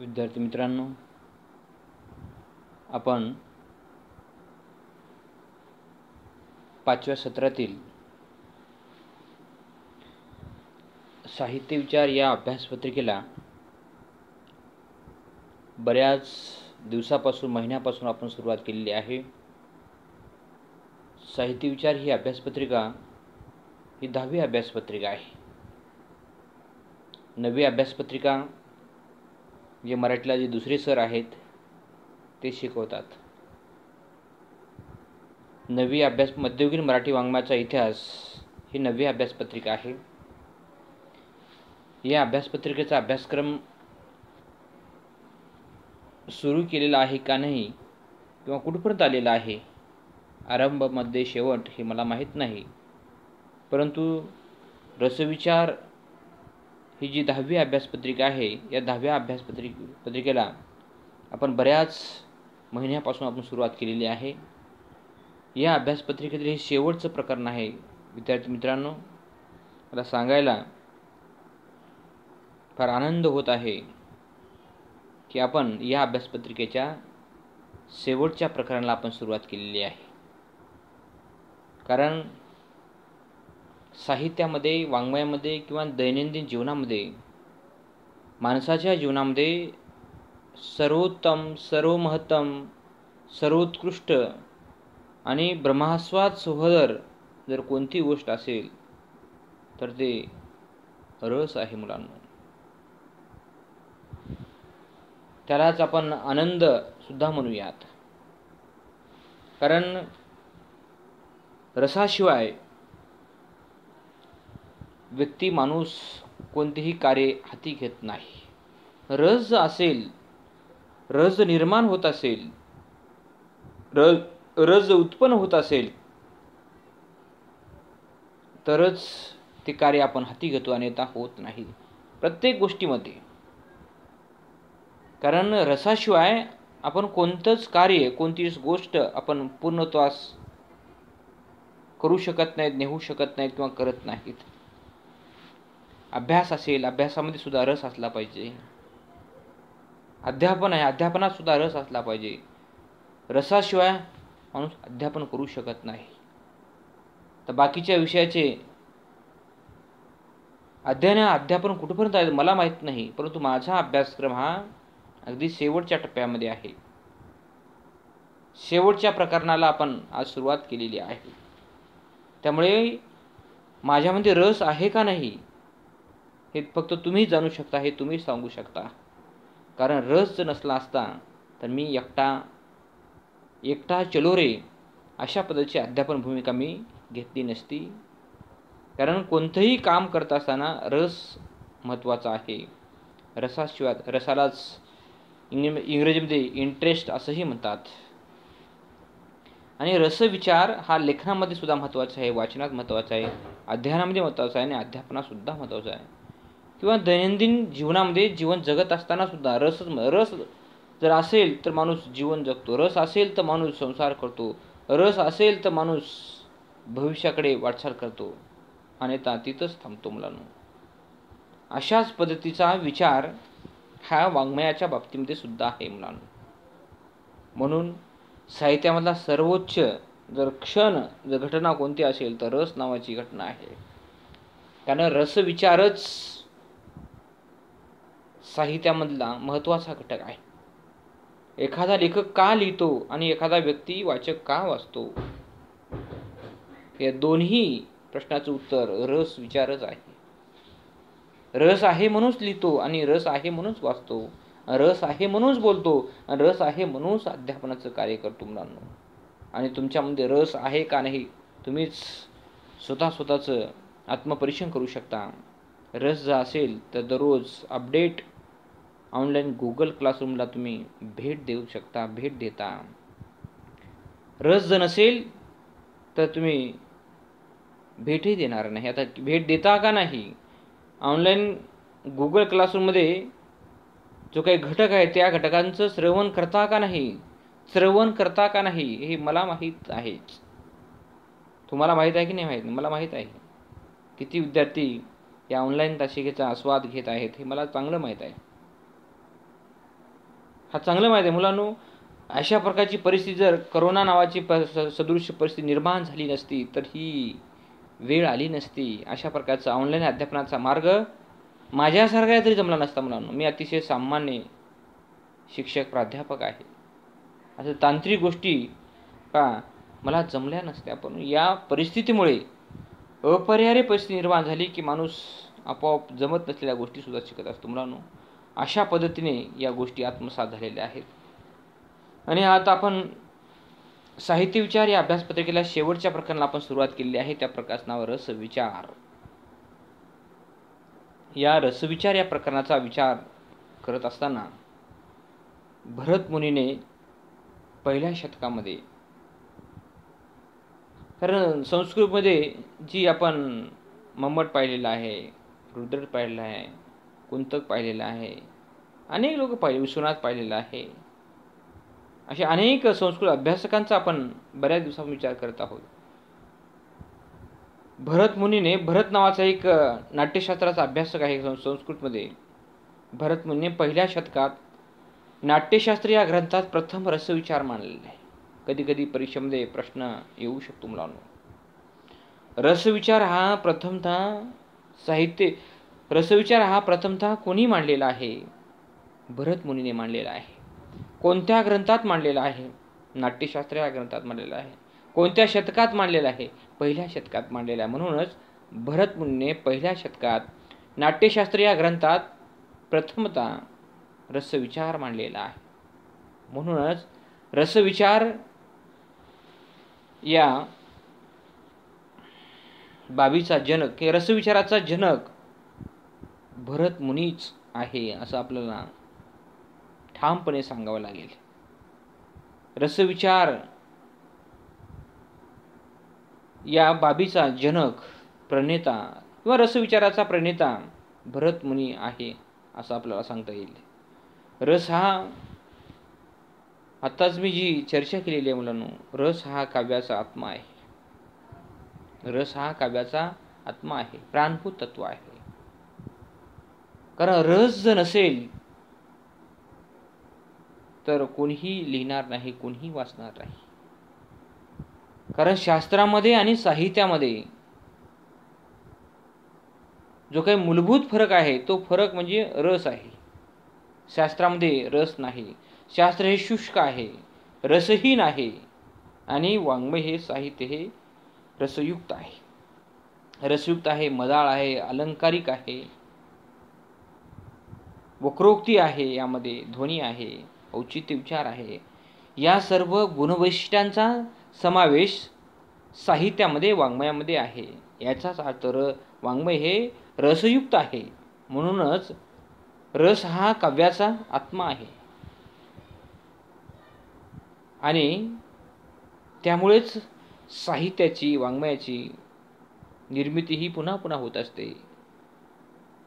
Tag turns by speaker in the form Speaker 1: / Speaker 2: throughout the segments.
Speaker 1: विद्यार्थी मित्रांनो, आपण 5व्या सत्रातील साहित्य विचार या अभ्यासपत्रिकेला बऱ्याच दिवसापासून महिन्यापासून आपण सुरुवात केलेली आहे. साहित्य विचार ही अभ्यासपत्रिका ही 10वी अभ्यासपत्रिका आहे. 9वी अभ्यासपत्रिका जे मराठीला जे दुसरे सर आहेत ते शिकवतात. 9वी मध्ययुगीन मराठी वाङ्मयाचा इतिहास ही 9वी अभ्यासपत्रिका आहे. या अभ्यासपत्रिकेचा अभ्यासक्रम सुरू केलेला आहे का नाही किंवा कुठपर्यंत आलेला आहे, आरंभ मध्ये शेवट हे मला माहीत नाही, परंतु रसविचार ही जी 10वी अभ्यासपत्रिका आहे या 10व्या अभ्यासपत्रिकेला आपण बऱ्याच महिन्यापासून आपण सुरुवात केलेली आहे. या अभ्यासपत्रिकेतील हे शेवटचं प्रकरण आहे. विद्यार्थी मित्रांनो, मला सांगायला फार आनंद होत आहे की आपण या अभ्यासपत्रिकेच्या शेवटच्या प्रकरणाला आपण सुरुवात केलेली आहे. कारण साहित्यामध्ये, वाङ्मयामध्ये किंवा दैनंदिन जीवनामध्ये, माणसाच्या जीवनामध्ये सर्वोत्तम, सर्वमहत्तम, सर्वोत्कृष्ट आणि ब्रह्मास्वाद सोहदर जर कोणती गोष्ट असेल तर ते रस आहे मुलांनो. त्यालाच आपण आनंद सुद्धा म्हणूयात. कारण रसाशिवाय व्यक्ती, माणूस कोणतेही कार्य हाती घेत नाही. रस असेल, रस निर्माण होत असेल, रस उत्पन्न होत असेल तरच ते कार्य आपण हाती घेतो, अन्यथा होत नाही प्रत्येक गोष्टीमध्ये. कारण रसाशिवाय आपण कोणतंच कार्य, कोणतीच गोष्ट आपण पूर्णत्वास करू शकत नाहीत, नेऊ शकत नाहीत किंवा करत नाहीत. अभ्यास असेल, अभ्यासामध्ये सुद्धा रस असला पाहिजे. अध्यापन आहे, अध्यापनात सुद्धा रस असला पाहिजे. रसाशिवाय माणूस अध्यापन करू शकत नाही. तर बाकीच्या विषयाचे अध्यापन कुठपर्यंत आहे मला माहीत नाही, परंतु माझा अभ्यासक्रम हा अगदी शेवटच्या टप्प्यामध्ये आहे. शेवटच्या प्रकरणाला आपण आज सुरुवात केलेली आहे. त्यामुळे माझ्यामध्ये रस आहे का नाही हे फक्त तुम्ही जाणू शकता, हे तुम्ही सांगू शकता. कारण रस जर नसला असता तर मी एकटा चलो रे अशा पद्धतीची अध्यापन भूमिका मी घेतली नसती. कारण कोणतंही काम करत असताना रस महत्त्वाचा आहे. रसाशिवाय, रसालाच इंग्रजीमध्ये इंटरेस्ट असंही म्हणतात. आणि रसविचार हा लेखनामध्ये सुद्धा महत्त्वाचा आहे, वाचनात महत्त्वाचा आहे, अध्ययनामध्ये महत्त्वाचा आहे आणि अध्यापनात सुद्धा महत्त्वाचा आहे. किंवा दैनंदिन जीवनामध्ये जीवन जगत असताना सुद्धा रस जर असेल तर माणूस जीवन जगतो, रस असेल तर माणूस संसार करतो, रस असेल तर माणूस भविष्याकडे वाटचाल करतो, अन्यथा तिथंच थांबतो मुलांनो. अशाच पद्धतीचा विचार हा वाङ्मयाच्या बाबतीमध्ये सुद्धा आहे मुलांनो. म्हणून साहित्यामधला सर्वोच्च जर घटना कोणती असेल तर रस नावाची घटना आहे. कारण रसविचारच साहित्यामधला महत्त्वाचा घटक आहे. एखादा लेखक का लिहितो आणि एखादा व्यक्ती, वाचक का वाचतो, या दोन्ही प्रश्नाचं उत्तर रस विचारच आहे. रस आहे म्हणूनच लिहितो आणि रस आहे म्हणूनच वाचतो, रस आहे म्हणूनच बोलतो आणि रस आहे म्हणूनच अध्यापनाचं कार्य करतो मुलांनो. आणि तुमच्यामध्ये रस आहे का नाही तुम्हीच स्वतःचं आत्मपरीक्षण करू शकता. रस जर असेल तर दररोज अपडेट ऑनलाईन गुगल क्लासरूमला तुम्ही भेट देऊ शकता, भेट देता. रस जर नसेल तर तुम्ही भेटही देणार नाही. आता भेट देता का नाही, ऑनलाईन गुगल क्लासरूममध्ये जो काही घटक आहे त्या घटकांचं श्रवण करता का नाही हे मला माहीत आहेच. तुम्हाला माहीत आहे की नाही माहीत, मला माहीत आहे. किती विद्यार्थी या ऑनलाईन तासिकेचा आस्वाद घेत आहेत हे मला चांगलं माहीत आहे. हा चांगलं माहिती आहे मुलांनो. अशा प्रकारची परिस्थिती जर करोना नावाची सदृश परिस्थिती निर्माण झाली नसती तर ही वेळ आली नसती. अशा प्रकारचा ऑनलाईन अध्यापनाचा मार्ग माझ्यासारखा तरी जमला नसता मुलांनो. मी अतिशय सामान्य शिक्षक प्राध्यापक आहे. असं तांत्रिक गोष्टी मला जमल्या नसत्या. पण या परिस्थितीमुळे अपरिहार्य परिस्थिती निर्माण झाली की माणूस आपोआप जमत नसलेल्या गोष्टीसुद्धा शिकत असतो मुलांनो. अशा पद्धतीने या गोष्टी आत्मसात झालेल्या आहेत. आणि आता आपण साहित्य विचार या अभ्यासपत्रिकेला शेवटच्या प्रकरणाला आपण सुरुवात केलेली आहे. त्या प्रकाराचं नाव रसविचार. या रसविचार या प्रकरणाचा विचार करत असताना भरत मुनीने पहिल्या शतकामध्ये, कारण संस्कृतमध्ये जी आपण मम्मट पाहिलेलं आहे, रुद्रट पाहिलेलं आहे, कुंतक पाहिलेलं आहे, अनेक लोक पाहिले, विश्वनाथ पाहिलेलं आहे, अशा अनेक संस्कृत अभ्यासकांचा आपण बऱ्याच दिवसांपासून विचार करत आहोत. भरत मुनीने, भरत नावाचा एक नाट्यशास्त्राचा अभ्यासक आहे संस्कृतमध्ये, भरत मुनीने पहिल्या शतकात नाट्यशास्त्र या ग्रंथात प्रथम रसविचार मांडलेला आहे. कधी कधी परीक्षेमध्ये प्रश्न येऊ शकतो मुलांनो. रसविचार हा प्रथमतः कोणी मांडलेला आहे? भरत मुनीने मांडलेला आहे. कोणत्या ग्रंथात मांडलेला आहे? नाट्यशास्त्र या ग्रंथात मांडलेला आहे. कोणत्या शतकात मांडलेला आहे? पहिल्या शतकात मांडलेला आहे. म्हणूनच भरत मुनीने पहिल्या शतकात नाट्यशास्त्र या ग्रंथात प्रथमतः रसविचार मांडलेला आहे. म्हणूनच रसविचार या बाबीचा जनक किंवा रसविचाराचा जनक भरत मुनीच आहे असं आपल्याला ठामपणे सांगावं लागेल. रसविचार या बाबीचा जनक, प्रणेता किंवा रसविचाराचा प्रणेता भरत मुनी आहे असं आपल्याला सांगता येईल. रस हा, आत्ताच मी जी चर्चा केलेली आहे मुलांनो, रस हा काव्याचा आत्मा आहे. रस हा काव्याचा आत्मा आहे, प्राणभूत तत्व आहे. कारण रस जर नसेल तर कोणीही लिहिणार नाही, कोणीही वाचणार नाही. कारण शास्त्रामध्ये आणि साहित्यामध्ये जो काही मूलभूत फरक आहे तो फरक म्हणजे रस आहे. शास्त्रामध्ये रस नाही. शास्त्र हे शुष्क आहे, रसहीन आहे. आणि वाङ्मय हे साहित्य हे रसयुक्त आहे. रसयुक्त आहे, मदाळ आहे, अलंकारिक आहे, वक्रोक्ती आहे, यामध्ये ध्वनी आहे, औचित्य विचार आहे. या सर्व गुणवैशिष्ट्यांचा समावेश साहित्यामध्ये, वाङ्मयामध्ये आहे. याचाच अर्थ वाङ्मय हे रसयुक्त आहे. म्हणूनच रस हा काव्याचा आत्मा आहे. आणि त्यामुळेच साहित्याची, वाङ्मयाची निर्मिती ही पुन्हा पुन्हा होत असते.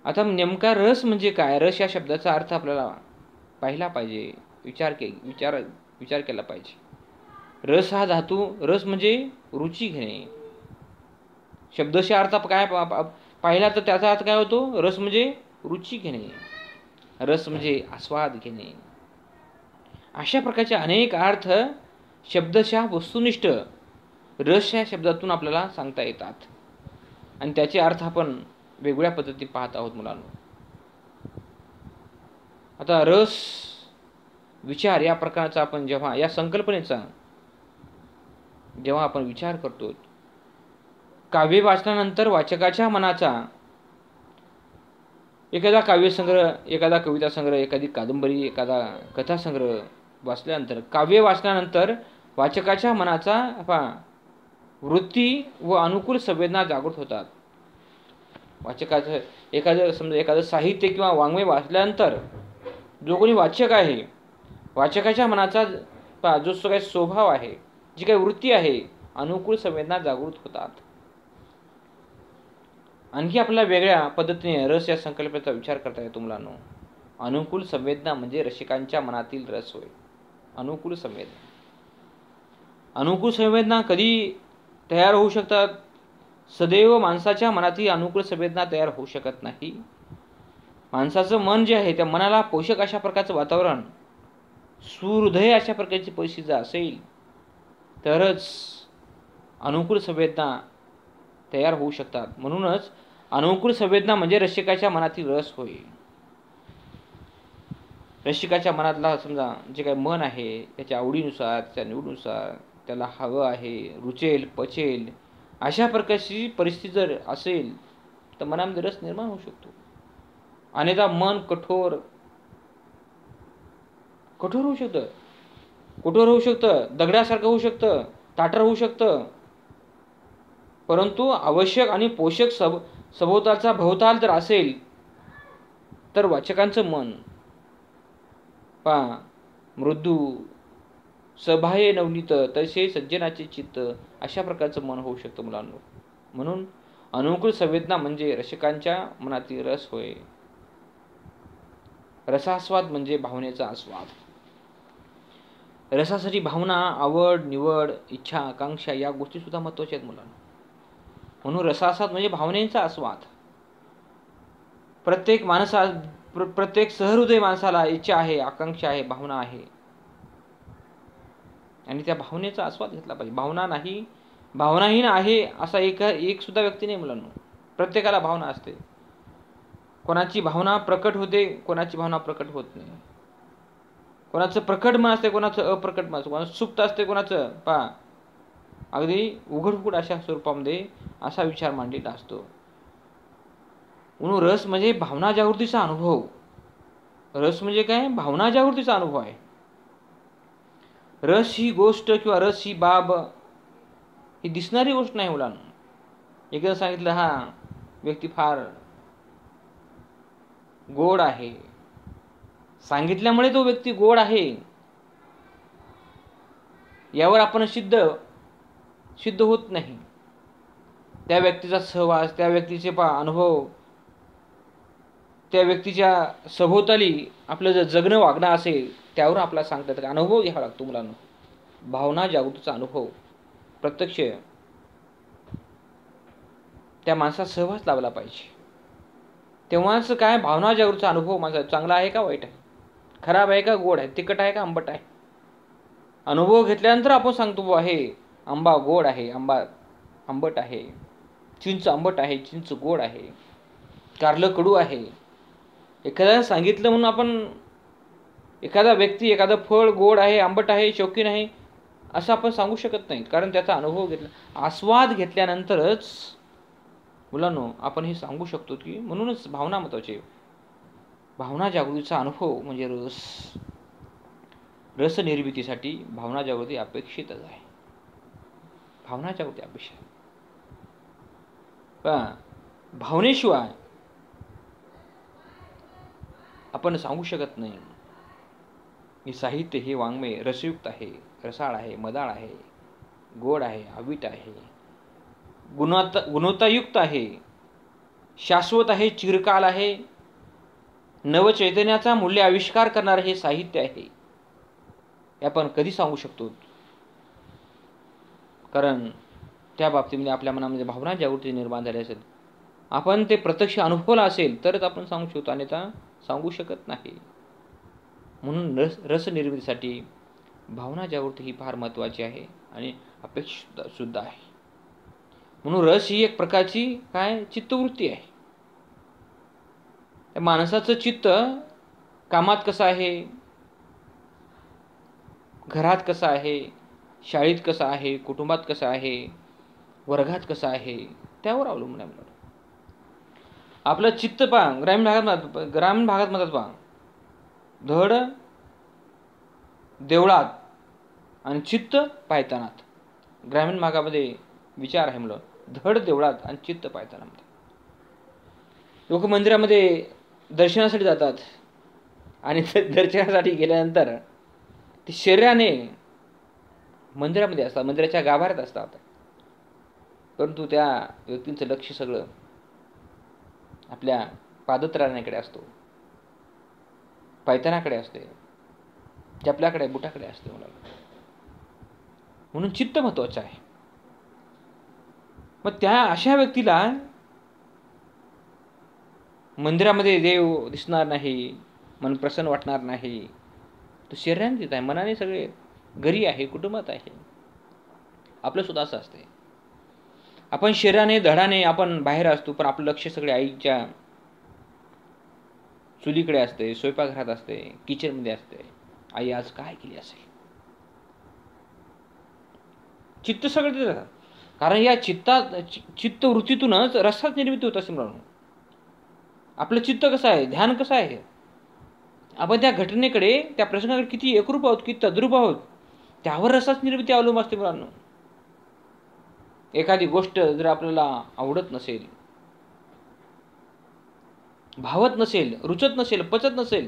Speaker 1: आता नेमका रस म्हणजे काय? रस या शब्दाचा अर्थ आपल्याला पाहिला पाहिजे, विचार केला पाहिजे. रस हा धातू, रस म्हणजे रुची घेणे. शब्दशः अर्थ काय पाहिला तर त्याचा अर्थ काय होतो? रस म्हणजे रुची घेणे, रस म्हणजे आस्वाद घेणे. अशा प्रकारचे अनेक अर्थ शब्दशः वस्तुनिष्ठ रस या शब्दातून आपल्याला सांगता येतात. आणि त्याचे अर्थ आपण वेगवेगळ्या पद्धतीने पाहत आहोत मुलांनो. आता रस विचार या प्रकारचा आपण जेव्हा, या संकल्पनेचा जेव्हा आपण विचार करतो, काव्य वाचनानंतर वाचकाच्या मनाचा एखादा काव्यसंग्रह, एखादा कविता संग्रह, एखादी कादंबरी, एखादा कथासंग्रह वाचल्यानंतर, काव्य वाचनानंतर वाचकाच्या मनाचा वृत्ती व अनुकूल संवेदना जागृत होतात. वाचकाचं एखादं साहित्य किंवा वाङ्मय वाचल्यानंतर जो कोणी वाचक आहे, वाचकाच्या मनाचा जो काही स्वभाव आहे, जी काही वृत्ती आहे, अनुकूल संवेदना जागृत होतात. आणखी आपल्याला वेगळ्या पद्धतीने रस या संकल्पनेचा विचार करता येतो मुलांनो. अनुकूल संवेदना म्हणजे रसिकांच्या मनातील रस होय. अनुकूल संवेदना, अनुकूल संवेदना कधी तयार होऊ शकतात? सदैव माणसाच्या मनातील अनुकूल संवेदना तयार होऊ शकत नाही. माणसाचं मन जे आहे त्या मनाला पोषक अशा प्रकारचं वातावरण सुहृदय अशा प्रकारची परिस्थिती जर असेल तरच अनुकूल संवेदना तयार होऊ शकतात. म्हणूनच अनुकूल संवेदना म्हणजे रसिकाच्या मनातील रस होय. रसिकाच्या मनातला समजा जे काही मन आहे त्याच्या आवडीनुसार, त्याच्या निवडीनुसार, त्याला हवं आहे, रुचेल, पचेल अशा प्रकारची परिस्थिती जर असेल तर मनामध्ये रस निर्माण होऊ शकतो. अनेकदा मन कठोर होऊ शकतं, दगडासारखं होऊ शकतं, ताठर होऊ शकतं. परंतु आवश्यक आणि पोषक सभोवतालचा भोवताल जर असेल तर वाचकांचं मन मृदू, सबाह्य नवनीत, तसे सज्जनाचे चित्त अशा प्रकारचं मन होऊ शकतं मुलांनो. म्हणून अनुकूल संवेदना म्हणजे रसिकांच्या मनातील रस होय. रसास्वाद म्हणजे भावनेचा आस्वाद. रसासाठी भावना, आवड, निवड, इच्छा, आकांक्षा या गोष्टी सुद्धा महत्त्वाच्या आहेत मुलांना. म्हणून रसास्वाद म्हणजे भावनेचा आस्वाद. प्रत्येक सहृदय माणसाला इच्छा आहे, आकांक्षा आहे, भावना आहे आणि त्या भावनेचा आस्वाद घेतला पाहिजे. भावनाहीन आहे असा एक सुद्धा व्यक्ती नाही मुलांना. प्रत्येकाला भावना असते. कोणाची भावना प्रकट होते, कोणाची भावना प्रकट होत नाही. कोणाचं प्रकट मन असते, कोणाचं अप्रकट मन असते, कोणाचं सुप्त असते, कोणाचं अगदी उघड अशा स्वरूपामध्ये असा विचार मांडलेला असतो. म्हणून रस म्हणजे भावना जागृतीचा अनुभव. रस म्हणजे काय? भावना जागृतीचा अनुभव आहे. रस ही गोष्ट किंवा रस ही बाब ही दिसणारी गोष्ट नाही मुलांना. एकदा सांगितलं हा व्यक्ती फार गोड आहे, सांगितल्यामुळे तो व्यक्ती गोड आहे यावर आपण सिद्ध होत नाही. त्या व्यक्तीचा सहवास, त्या व्यक्तीचे अनुभव, त्या व्यक्तीच्या सभोवताली आपलं जर जगणं वागणं असेल त्यावर आपल्याला सांगता येतं. अनुभव घ्यावा लागतो मुलांना. भावना जागृतीचा अनुभव प्रत्यक्ष त्या माणसाचा सहवास लावला पाहिजे. तेव्हाच काय भावना जागृतीचा अनुभव माझा चांगला आहे का वाईट आहे, खराब आहे का गोड आहे, तिखट आहे का आंबट आहे. अनुभव घेतल्यानंतर आपण सांगतो हे आंबा गोड आहे, आंबा आंबट आहे, चिंच आंबट आहे, चिंच गोड आहे, कारलं कडू आहे. एखाद्याला सांगितलं म्हणून आपण एखादा व्यक्ती एखादं फळ गोड आहे, आंबट आहे, शौकीन आहे असं आपण सांगू शकत नाही. कारण त्याचा अनुभव घेतला, आस्वाद घेतल्यानंतरच मुलांनो आपण हे सांगू शकतो की. म्हणूनच भावना महत्त्वाची. भावना जागृतीचा अनुभव म्हणजे रस निर्मितीसाठी भावना जागृती अपेक्षितच आहे. भावना जागृती अपेक्षित. भावनेशिवाय आपण सांगू शकत नाही की साहित्य हे वाङ्मय रसयुक्त आहे, रसाळ आहे, मदाळ आहे, गोड आहे, अवीट आहे, गुणवत्तायुक्त आहे, शाश्वत आहे, चिरकाल आहे, नवचैतन्याचा मूल्य आविष्कार करणारे हे साहित्य आहे. हे आपण कधी सांगू शकतो? कारण त्या बाबतीमध्ये आपल्या मनामध्ये भावना जागृती निर्माण झाली असेल, आपण ते प्रत्यक्ष अनुभवला असेल तरच आपण सांगू शकतो, अन्यथा सांगू शकत नाही. म्हणून रस निर्मितीसाठी भावना जागृती ही फार महत्त्वाची आहे आणि अपेक्षित सुद्धा आहे. म्हणून रस ही एक प्रकारची चित्तवृत्ती आहे. माणसाचं चित्त कामात कसं आहे, घरात कसं आहे, शाळेत कसं आहे, कुटुंबात कसं आहे, वर्गात कसं आहे त्यावर अवलंबून आहे. आपलं चित्त ग्रामीण भागात म्हणतात धड देवळात आणि चित्त पायतानात. ग्रामीण भागामध्ये विचार आहे मुलं, धड देवळात आणि चित्त पायतानात. लोक मंदिरामध्ये दर्शनासाठी जातात आणि दर्शनासाठी गेल्यानंतर ते शरीराने मंदिरामध्ये असतात, मंदिराच्या गाभाऱ्यात असतात, परंतु त्या व्यक्तींचं लक्ष सगळं आपल्या पादत्राणाकडे असतो, पायतानाकडे असते, चपलाकडे, बुटाकडे असते. म्हणून चित्त महत्वाचं आहे. मग त्या अशा व्यक्तीला मंदिरामध्ये देव दिसणार नाही, मन प्रसन्न वाटणार नाही, तो शरीराने देत आहे, मनाने सगळे घरी आहे, कुटुंबात आहे. आपलं सुद्धा असं असते. आपण शरीराने धडाने आपण बाहेर असतो, पण आपलं लक्ष सगळे आईच्या चुलीकडे असते, स्वयंपाकघरात असते, किचनमध्ये असते. आई आज काय केली असेल. चित्त सगळं देतात, कारण या चित्तवृत्तीतूनच रसात निर्मिती होत असे म्हणून. आपलं चित्त कसं आहे, ध्यान कसं आहे, आपण त्या घटनेकडे, त्या प्रसंगाकडे किती एकरूप आहोत, किती तद्रूप आहोत, त्यावर रसाची निर्मिती अवलंबून असते मुलांना. एखादी गोष्ट जर आपल्याला आवडत नसेल, भावत नसेल, रुचत नसेल, पचत नसेल,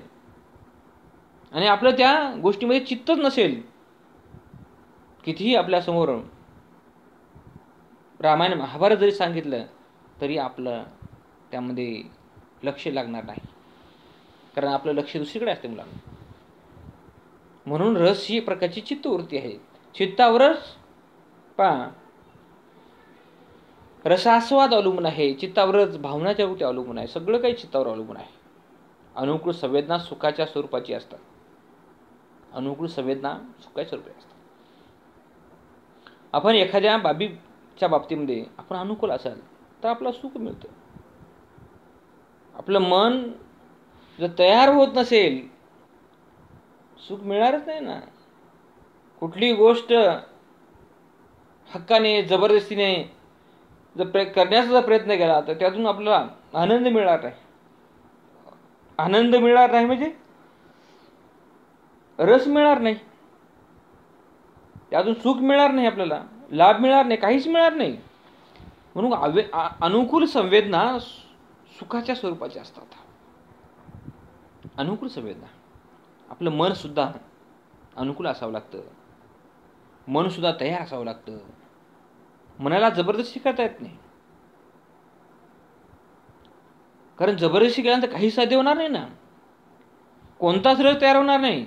Speaker 1: आणि आपलं त्या गोष्टीमध्ये चित्तच नसेल, कितीही आपल्यासमोर रामायण महाभारत जरी सांगितलं तरी आपलं त्यामध्ये लक्ष लागणार नाही, कारण आपलं लक्ष दुसरीकडे असते मुलांना. म्हणून रस ही प्रकारची चित्तवृत्ती आहे. चित्तावरच पहा रसास्वाद अवलंबून आहे, चित्तावरच भावनाच्या वृत्ती अवलंबून आहे, सगळं काही चित्तावर अवलंबून आहे. अनुकूल संवेदना सुखाच्या स्वरूपाची असतात. अनुकूल संवेदना सुखाच्या स्वरूपाची असतात. आपण एखाद्या बाबीच्या बाबतीमध्ये आपण अनुकूल असाल तर आपलं सुख मिळतं. आपलं मन जर तयार होत नसेल, सुख मिळणारच नाही ना. कुठली गोष्ट हक्काने जबरदस्तीने जर करण्याचा प्रयत्न केला तर त्यातून आपल्याला आनंद मिळणार नाही. आनंद मिळणार नाही म्हणजे रस मिळणार नाही, त्यातून सुख मिळणार नाही, आपल्याला लाभ मिळणार नाही, काहीच मिळणार नाही. म्हणून अनुकूल संवेदना सुखाच्या स्वरूपाच्या असतात. अनुकूल संवेदना, आपलं मन सुद्धा अनुकूल असावं लागतं, मन सुद्धा तयार असावं लागतं. मनाला जबरदस्ती करता येत नाही, कारण जबरदस्ती केल्यानंतर काही साध्य होणार नाही ना. कोणताच रस तयार होणार नाही.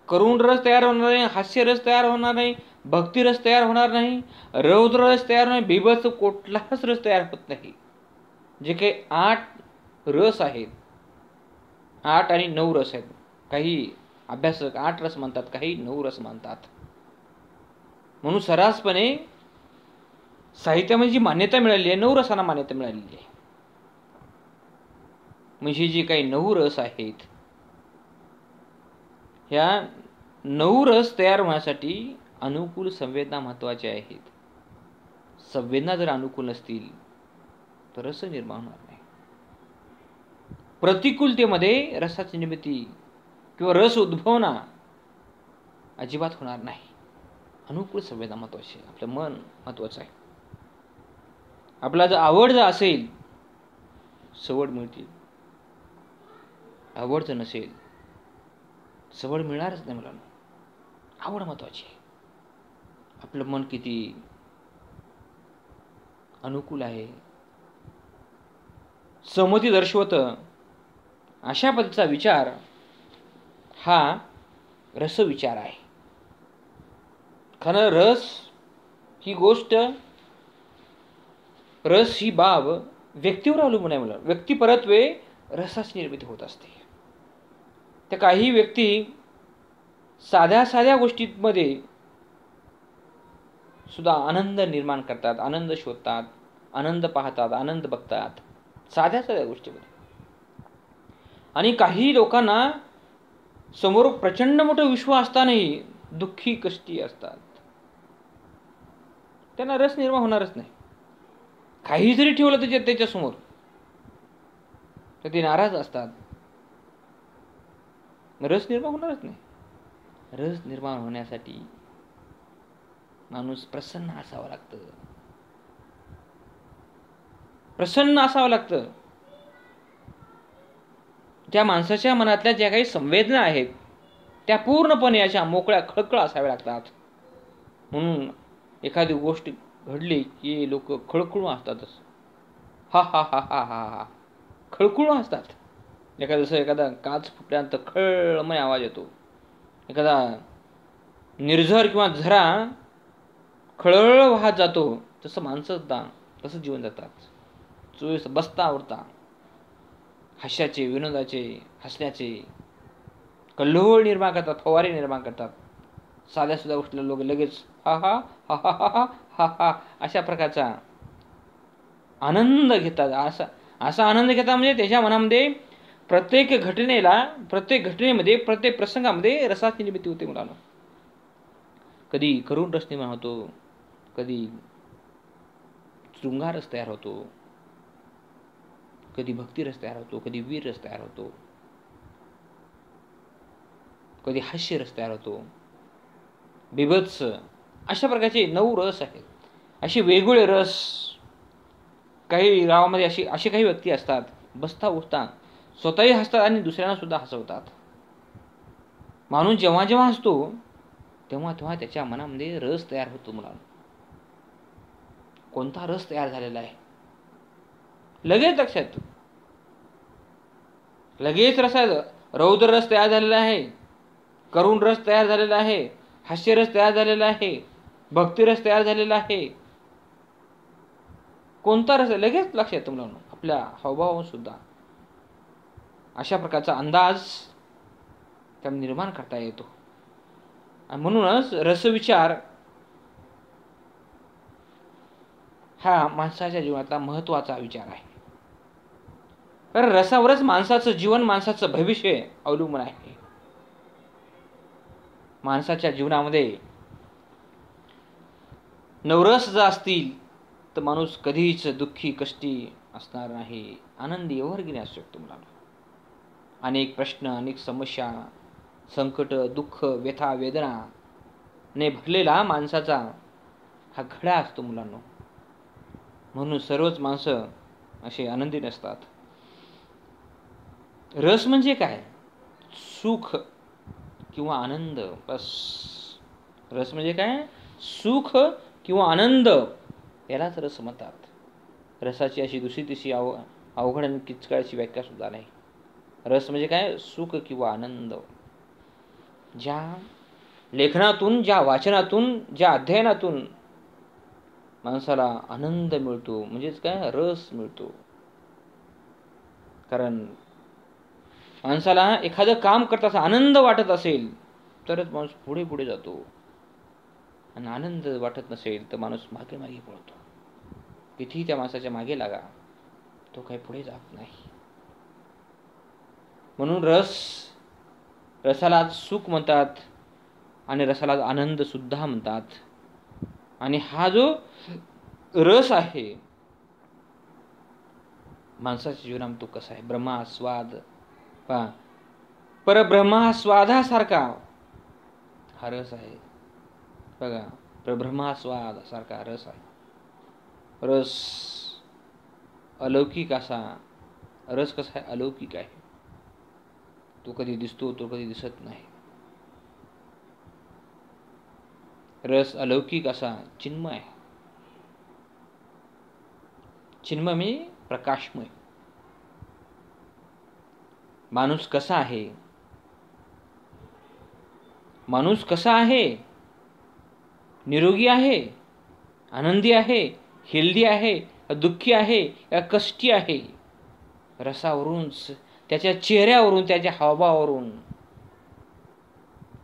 Speaker 1: करुण रस तयार होणार नाही, हास्य रस तयार होणार नाही, भक्ती रस तयार होणार नाही, रौद्र रस तयार होणार नाही, बिभत्स कुठलाच रस तयार होत नाही. जे काही 8 रस आहेत, 8 आणि 9 रस आहेत. काही अभ्यासक 8 रस म्हणतात, काही 9 रस म्हणतात. म्हणून सर्रासपणे साहित्यामध्ये जी मान्यता मिळाली आहे, 9 रसांना मान्यता मिळालेली आहे. म्हणजे जे काही 9 रस आहेत, ह्या 9 रस तयार होण्यासाठी अनुकूल संवेदना महत्वाच्या आहेत. संवेदना जर अनुकूल नसतील तर रस निर्माण होणार नाही. प्रतिकूलतेमध्ये रसाची निर्मिती किंवा रस उद्भवना अजिबात होणार नाही. अनुकूल संवेदना महत्वाची आहे. आपलं मन महत्वाचं आहे. आपला जर आवड जर असेल, सवड मिळतील. आवड जर नसेल, सवड मिळणारच नाही मुलांना. आवड महत्वाची आहे. आपलं मन किती अनुकूल आहे, सहमती दर्शवतं, अशा पद्धतीचा विचार हा रसविचार आहे. कारण रस ही गोष्ट, रस ही बाब व्यक्तीवर अवलंबून आहे. मला व्यक्तिपरत्वे रसाची निर्मिती होत असते. त्या काही व्यक्ती साध्या साध्या गोष्टींमध्ये सुद्धा आनंद निर्माण करतात, आनंद शोधतात, आनंद पाहतात, आनंद बघतात, साध्या साध्या गोष्टीमध्ये. आणि काही लोकांना समोर प्रचंड मोठं विश्व असतानाही दुःखी कष्टी असतात. त्यांना रस निर्माण होणारच नाही. काही जरी ठेवलं त्याच्या समोर तर ते नाराज असतात. रस निर्माण होणारच नाही. रस निर्माण होण्यासाठी माणूस प्रसन्न असावं लागतं. प्रसन्न असावं लागतं. त्या माणसाच्या मनातल्या ज्या काही संवेदना आहेत त्या पूर्णपणे अशा मोकळ्या खळखळ असाव्या लागतात. म्हणून एखादी गोष्ट घडली की लोक खळखळून हसतातच. हा हा हा हा हा हा खळखळून हसतात. एखादा काच फुटल्यानंतर खळमय आवाज येतो. एखादा निर्झर किंवा झरा खळखळ वाहत जातो. तसं माणसं सुद्धा तसं जीवन जातात. चोवीस बसता उरता हास्याचे, विनोदाचे, हसण्याचे कल्लोळ निर्माण करतात, फवारे निर्माण करतात. साध्या सुद्धा गोष्टीला लोक लगेच हा हा हा हा हा हा हा अशा प्रकारचा आनंद घेतात. असा आनंद घेतात म्हणजे त्याच्या मनामध्ये प्रत्येक घटनेमध्ये प्रत्येक प्रसंगामध्ये रसाची निर्मिती होते मुलांना. कधी करुण रस निर्माण होतो, कधी शृंगार रस तयार होतो, कधी भक्ती रस तयार होतो, कधी वीर रस तयार होतो, कधी हास्य रस तयार होतो, बिभत्स अशा प्रकारचे 9 रस आहेत. असे वेगवेगळे रस. काही गावामध्ये असे काही व्यक्ती असतात, बसता उठता स्वतःही हसतात आणि दुसऱ्यांना सुद्धा हसवतात. माणूस जेव्हा जेव्हा हसतो तेव्हा तेव्हा त्याच्या मनामध्ये रस तयार होतो मुलांना. कोणता रस तयार झालेला आहे लगेच लक्षात येतं. लगेच रौद्र रस तयार झालेला आहे, करुण रस तयार झालेला आहे, हास्यरस तयार झालेला आहे, भक्तिरस तयार झालेला आहे. कोणता रस लगेच लक्षात येतं मुलांना, आपल्या हावभावावरून सुद्धा. अशा प्रकारचा अंदाज त्या निर्माण करता येतो. आणि म्हणूनच रसविचार हा माणसाच्या जीवनातला महत्त्वाचा विचार आहे. कारण रसावरच माणसाचं जीवन, माणसाचं भविष्य अवलंबून आहे. माणसाच्या जीवनामध्ये नवरस जर असतील तर माणूस कधीच दुःखी कष्टी असणार नाही, आनंदी एवढं असू शकतो मुलांना. अनेक प्रश्न, अनेक समस्या, संकट, दुःख, व्यथा, वेदना ने भरलेला माणसाचा हा घडा असतो मुलांना. म्हणून सर्वच माणसं असे आनंदी नसतात. रस म्हणजे काय? सुख किंवा आनंद. बस. रस म्हणजे काय? सुख किंवा आनंद, यालाच रस म्हणतात. रसाची अशी दुसरी तिसरी अवघड आणि किचकळाची व्याख्या सुद्धा नाही. रस म्हणजे काय? सुख किंवा आनंद. ज्या लेखनातून, ज्या वाचनातून, ज्या अध्ययनातून माणसाला आनंद मिळतो म्हणजेच काय? रस मिळतो. कारण माणसाला एखादं काम करताना आनंद वाटत असेल तरच माणूस पुढे पुढे जातो, आणि आनंद वाटत नसेल तर माणूस मागे मागे पळतो. कितीही त्या माणसाच्या मागे लागा, तो काही पुढे जात नाही. म्हणून रसाला सुख म्हणतात आणि रसाला आनंद सुद्धा म्हणतात. आणि हा जो रस आहे माणसाच्या जीवनात तो कसा आहे? ब्रह्मास्वाद, परब्रह्मास्वादासारखा हा रस आहे बघा. परब्रह्मास्वादासारखा रस आहे. रस अलौकिक असा. रस कसा आहे? अलौकिक आहे. तो कधी दिसतो, तो कधी दिसत नाही. रस अलौकिक असा चिन्मय आहे. चिन्मय म्हणजे प्रकाशमय. माणूस कसा आहे? माणूस कसा आहे? निरोगी आहे, आनंदी आहे, हेल्दी आहे, दुःखी आहे या कष्टी आहे? रसावरून, त्याच्या चेहऱ्यावरून, त्याच्या हावभावावरून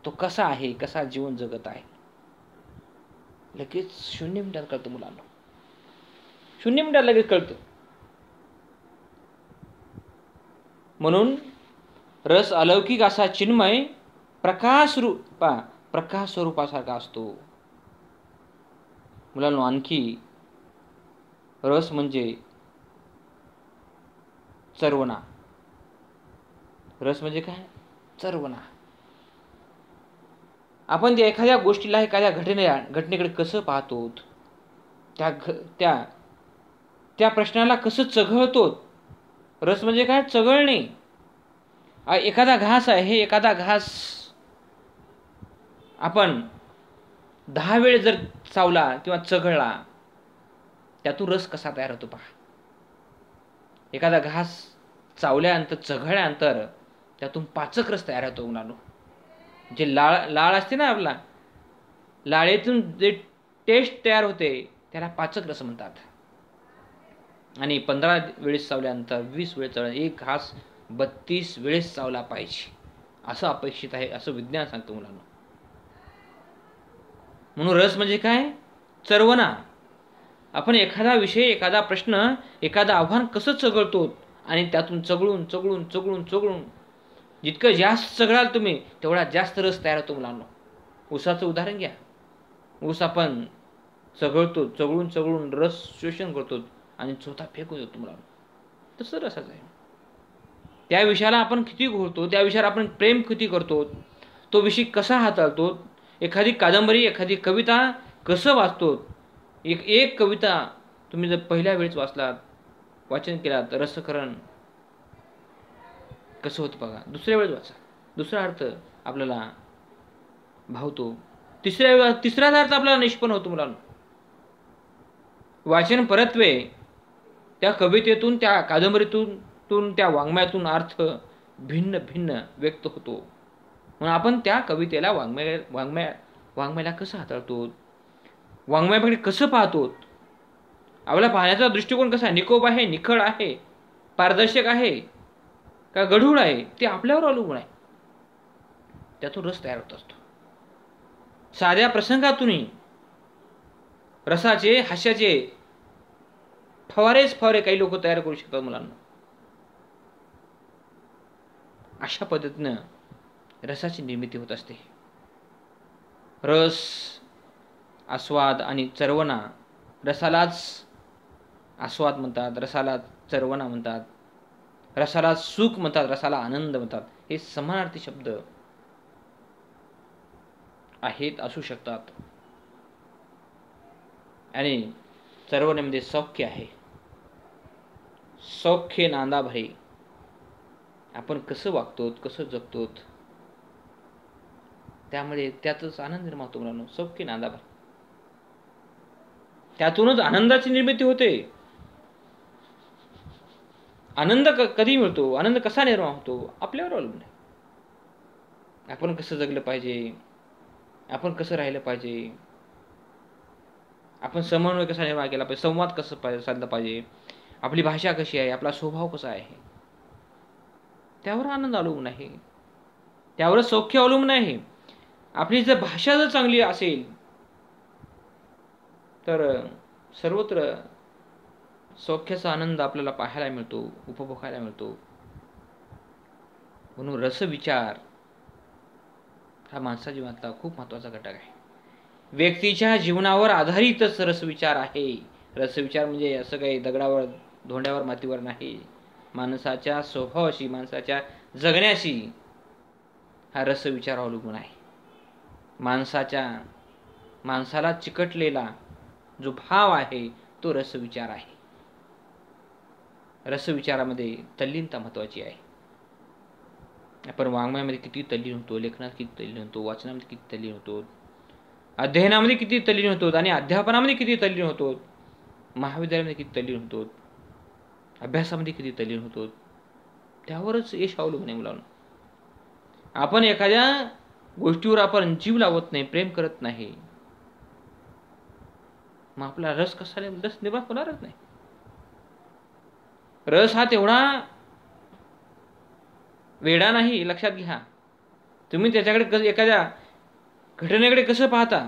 Speaker 1: तो कसा आहे, कसा जीवन जगत आहे लगेच 0 मिनिटात कळतं मुलांना. 0 मिनिटात लगेच कळतं. म्हणून रस अलौकिक असा चिन्मय प्रकाश स्वरूपासारखा असतो मुलांनो. आणखी रस म्हणजे चरवणा. रस म्हणजे काय? चरवणा. आपण एखाद्या गोष्टीला, एखाद्या घटनेकडे कसं पाहतो, त्या प्रश्नाला कसं चघळतो. रस म्हणजे काय? चघळणे. एखादा घास आहे, एखादा घास आपण 10 वेळ जर चावला किंवा चघळला, त्यातून रस कसा तयार होतो पहा. एखादा घास चावल्यानंतर, चघळल्यानंतर त्यातून पाचक रस तयार होतो मुलांनो. जे लाळ असते ना आपला, लाळेतून जे टेस्ट तयार होते त्याला पाचक रस म्हणतात. आणि 15 वेळेस चावल्यानंतर, 20 वेळेस चावल्यानंतर, एक घास 32 वेळेस चावला पाहिजे असं अपेक्षित आहे, असं विज्ञान सांगतं मुलांना. म्हणून रस म्हणजे काय? चरवणा. आपण एखादा विषय, एखादा प्रश्न, एखादं आव्हान कसं चघळतो आणि त्यातून चघळून चघळून चघळून चघळून जितकं जास्त चघळाल तुम्ही तेवढा जास्त रस तयार होतो मुलांना. ऊसाचं उदाहरण घ्या. ऊस आपण चघळतो, चघळून चघळून रस शोषण करतो आणि चोथा फेकून देतो मुलांना. तसं रसाचं आहे. त्या विषयाला आपण किती घोळतो, त्या विषयाला आपण प्रेम किती करतो, तो विषय कसा हाताळतो, एखादी कादंबरी, एखादी कविता कसं वाचतो. एक कविता तुम्ही जर पहिल्या वेळेस वाचलात, वाचन केलात, रसकरण कसं होतं बघा. दुसऱ्या वेळेस वाचा, दुसरा अर्थ आपल्याला भावतो. तिसरा अर्थ आपल्याला निष्पन्न होतो मुलांना. वाचन परत्वे, त्या कवितेतून, त्या कादंबरीतून, त्या वाङ्मयातून अर्थ भिन्न भिन्न व्यक्त होतो. म्हणून आपण त्या कवितेला, वाङ्मयाला कसं हाताळतो, वाङ्मयाकडे कसं पाहतो, आपला पाहण्याचा दृष्टिकोन कसा, निकोप आहे, निखळ आहे, पारदर्शक आहे का गढूळ आहे, ते आपल्यावर अवलंबून आहे. त्यातून रस तयार होत असतो. साध्या प्रसंगातूनही रसाचे, हास्याचे फवारे काही लोक तयार करू शकतात मुलांना. अशा पद्धतीनं रसाची निर्मिती होत असते. रस, आस्वाद आणि चरवणा. रसालाच आस्वाद म्हणतात, रसाला चरवणा म्हणतात, रसाला सुख म्हणतात, रसाला आनंद म्हणतात. हे समानार्थी शब्द आहेत, असू शकतात. आणि चरवण्यामध्ये सौख्य आहे. सौख्य नांदा भरे. आपण कसं वागतो, कसं जगतो, त्यामुळे त्यातच आनंद निर्माण होतो मुलांनो. सौख्य नांदा भरे. त्यातूनच आनंदाची निर्मिती होते. आनंद कधी मिळतो, आनंद कसा निर्माण होतो, आपल्यावर अवलंबून आहे. आपण कसं जगलं पाहिजे, आपण कसं राहिलं पाहिजे, आपण समन्वय कसा निर्माण केला पाहिजे, संवाद कसं साधला पाहिजे, आपली भाषा कशी आहे, आपला स्वभाव कसा आहे, त्यावर आनंद अवलंबून आहे. त्यावरच सौख्य अवलंबून आहे. आपली जर भाषा जर चांगली असेल तर सर्वत्र सौख्याचा आनंद आपल्याला पाहायला मिळतो, उपभोगायला मिळतो. म्हणून रसविचार हा माणसाच्या जीवनातला खूप महत्त्वाचा घटक आहे. व्यक्तीच्या जीवनावर आधारितच रसविचार आहे. रसविचार म्हणजे असं काही दगडावर, धोंड्यावर, मातीवर नाही. माणसाच्या स्वभावाशी, माणसाच्या जगण्याशी हा रसविचार अवलंबून आहे. माणसाला चिकटलेला जो भाव आहे तो रसविचार आहे. रसविचारामध्ये तल्लीनता महत्वाची आहे. आपण वाङ्मयामध्ये किती तल्लीन होतो, लेखनात किती तल्लीन होतो, वाचनामध्ये किती तल्लीन होतो, अध्ययनामध्ये किती तल्लीन होतो आणि अध्यापनामध्ये किती तल्लीन होतो, महाविद्यालयामध्ये किती तल्लीन होतो, अभ्यासामध्ये किती तल्लीन होतो, त्यावरच यश अवलंबून आहे मुलांना. आपण एखाद्या गोष्टीवर आपण जीव लावत नाही, प्रेम करत नाही, मग आपला रस निर्माण होणारच नाही. रस हा तेवढा वेडा नाही, लक्षात घ्या. तुम्ही त्याच्याकडे एखाद्या घटनेकडे कसं पाहता,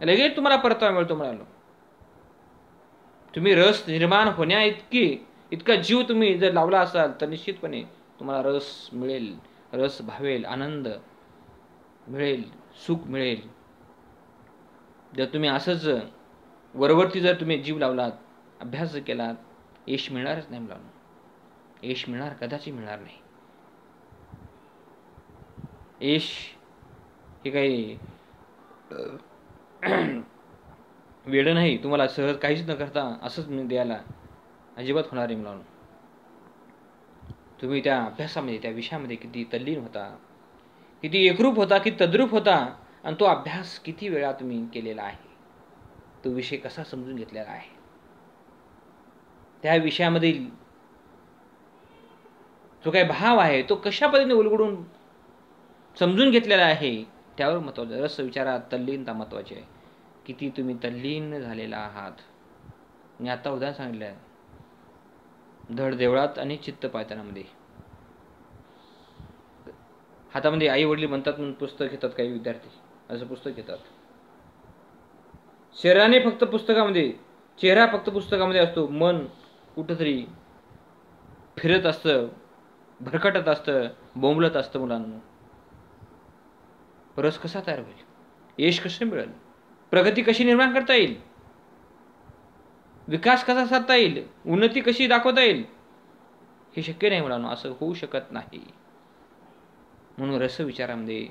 Speaker 1: लगेच तुम्हाला परतावा मिळतो म्हणालो. तुम्ही रस निर्माण होण्या इतका जीव तुम्ही जर लावला असाल तर निश्चितपणे तुम्हाला रस मिळेल, रस भावेल, आनंद मिळेल, सुख मिळेल. जर तुम्ही असंच वरवरती जर तुम्ही जीव लावलात, अभ्यास केलात, यश मिळणारच नाही मुलांना. यश मिळणार, कदाचित मिळणार नाही. यश हे काही वेळ नाही, तुम्हाला सहज काहीच न करता असंच द्यायला अजिबात होणार आहे मुलांना. तुम्ही त्या अभ्यासामध्ये, त्या विषयामध्ये किती तल्लीन होता, किती एकरूप होता, किती तद्रूप होता, आणि तो अभ्यास किती वेळा तुम्ही केलेला आहे, तो विषय कसा समजून घेतलेला आहे, त्या विषयामधील जो काही भाव आहे तो कशा पद्धतीने उलगडून समजून घेतलेला आहे, त्यावर महत्वाचं. रस विचारात तल्लीनता महत्वाची आहे. किती तुम्ही तल्लीन झालेला आहात. मी आता उदाहरण सांगितलं, धड देवळात आणि चित्त पायतानामध्ये. हातामध्ये आई वडील म्हणतात म्हणून पुस्तक घेतात काही विद्यार्थी, असं पुस्तक घेतात. शरीराने फक्त पुस्तकामध्ये, चेहरा फक्त पुस्तकामध्ये असतो, मन कुठंतरी फिरत असतं, भरकटत असतं, बोंबलत असतं. मुलांना रस कसा तयार होईल? यश कसं मिळेल? प्रगती कशी निर्माण करता येईल? विकास कसा साधता येईल? उन्नती कशी दाखवता येईल? हे शक्य नाही मुलांना, असं होऊ शकत नाही. म्हणून रसविचारामध्ये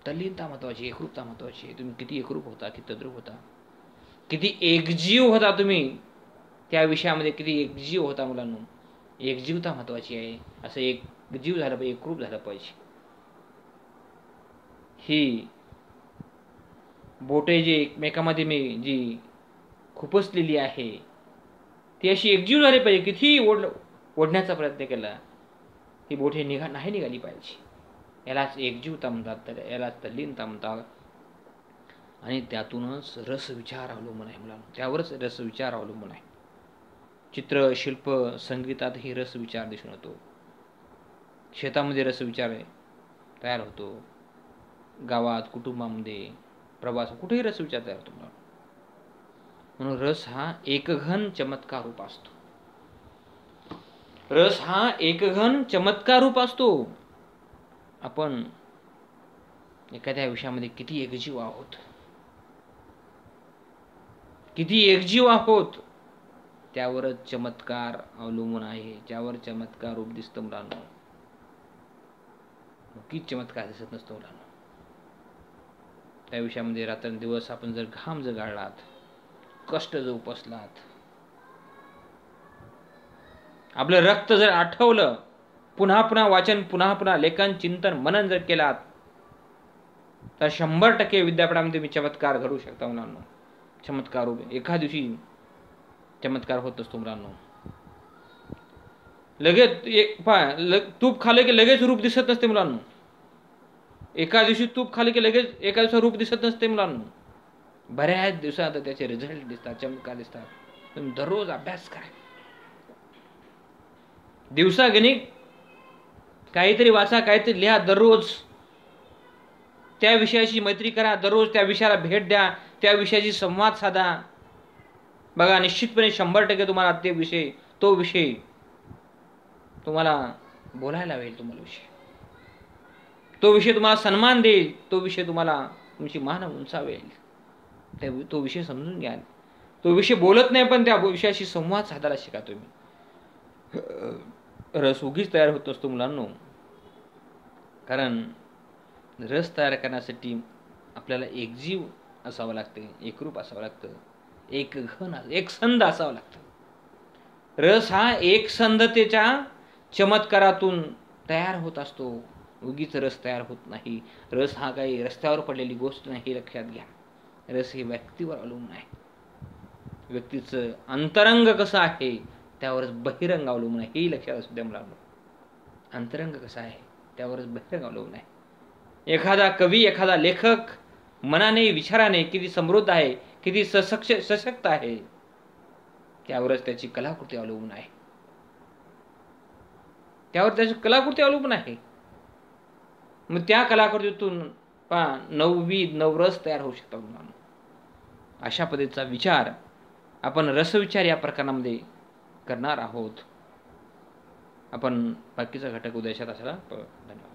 Speaker 1: तल्लीनता महत्वाची, एकरूपता महत्वाची. तुम्ही किती एकरूप होता, किती तद्रूप होता, किती एकजीव होता तुम्ही त्या विषयामध्ये, किती एकजीव होता मुलांनो. एकजीवता महत्वाची आहे. असं एकजीव झालं पाहिजे, एकरूप झालं पाहिजे. ही बोटे जी एकमेकामध्ये मी जी खुपसलेली आहे ती अशी एकजीव झाली पाहिजे. किती ओढण्याचा प्रयत्न केला, ही बोटे नाही निघाली पाहिजे. यालाच एकजीवता म्हणतात, तर यालाच तल्लीनता म्हणतात. आणि त्यातूनच रसविचार अवलंबून आहे मुलांना, त्यावरच रसविचार अवलंबून आहे. चित्र, शिल्प, संगीतातही रसविचार दिसून येतो. शेतामध्ये रसविचार तयार होतो, गावात, कुटुंबामध्ये, प्रवास, कुठेही रसविचार तयार होतो. म्हणून रस हा एकघन चमत्कार रूप असतो. रस हा एकघन चमत्कार रूप असतो. आपण एखाद्या विषयामध्ये किती एकजीव आहोत, किती एकजीव आहोत, त्यावरच चमत्कार अवलंबून आहे. ज्यावर चमत्कार रूप दिसतं मुलांना, नक्कीच चमत्कार दिसत नसतो मुलांना. त्या विषयामध्ये रात्रंदिवस आपण जर घाम जर गाळलात, कष्ट जर उपसलात, आपलं रक्त जर आठवलं, पुन्हा पुन्हा वाचन, पुन्हा पुन्हा लेखन, चिंतन, मनन जर केलात, तर 100% विद्यापीठामध्ये मी चमत्कार घडवू शकता मुलांना. चमत्कार एका दिवशी चमत्कार होत असतो मुलांना. लगेच तूप खाले की लगेच रूप दिसत नसते मुलांना. एका दिवशी तूप खाले की लगेच एका दिवसात रूप दिसत नसते मुलांना. बऱ्याच दिवसात त्याचे रिझल्ट दिसतात, चमत्कार दिसतात. तुम्ही दररोज अभ्यास करा, दिवसागणिक काहीतरी वाचा, काहीतरी लिहा. दररोज त्या विषयाशी मैत्री करा, दररोज त्या विषयाला भेट द्या, त्या विषयाशी संवाद साधा. बघा, निश्चितपणे 100% तुम्हाला तो विषय तुम्हाला बोलायला होईल. तुम्हाला तो विषय तुम्हाला सन्मान देईल. तो विषय तुम्हाला तुमची मान उंचावेल. तो विषय समजून घ्या. तो विषय बोलत नाही, पण त्या विषयाशी संवाद साधायला शिका तुम्ही. रस उगीच तयार होत असतो मुलांनो. कारण रस तयार करण्यासाठी आपल्याला एकजीव असावं लागते, एकरूप असावं लागतं, एकसंध असावं लागतं. रस हा एकसंधतेच्या चमत्कारातून तयार होत असतो. उगीच रस तयार होत नाही. रस हा काही रस्त्यावर पडलेली गोष्ट नाही, लक्षात घ्या. रस हे व्यक्तीवर अवलंबून आहे. व्यक्तीचं अंतरंग कसं आहे त्यावरच बहिरंग अवलंबून आहे, हे लक्षात असू द्या मुलांना. अंतरंग कसं आहे त्यावरच बहिरंग अवलंबून आहे. एखादा कवी, एखादा लेखक मनाने, विचाराने किती समृद्ध आहे, किती सशक्त आहे, त्यावरच त्याची कलाकृती अवलंबून आहे. त्यावर त्याची कलाकृती अवलंबून आहे. मग त्या कलाकृतीतून नवरस तयार होऊ शकतात मुलांना. अशा पद्धतीचा विचार आपण रसविचार या प्रकरणामध्ये करणार आहोत. आपण बाकीचा घटक उद्या असायला धन्यवाद.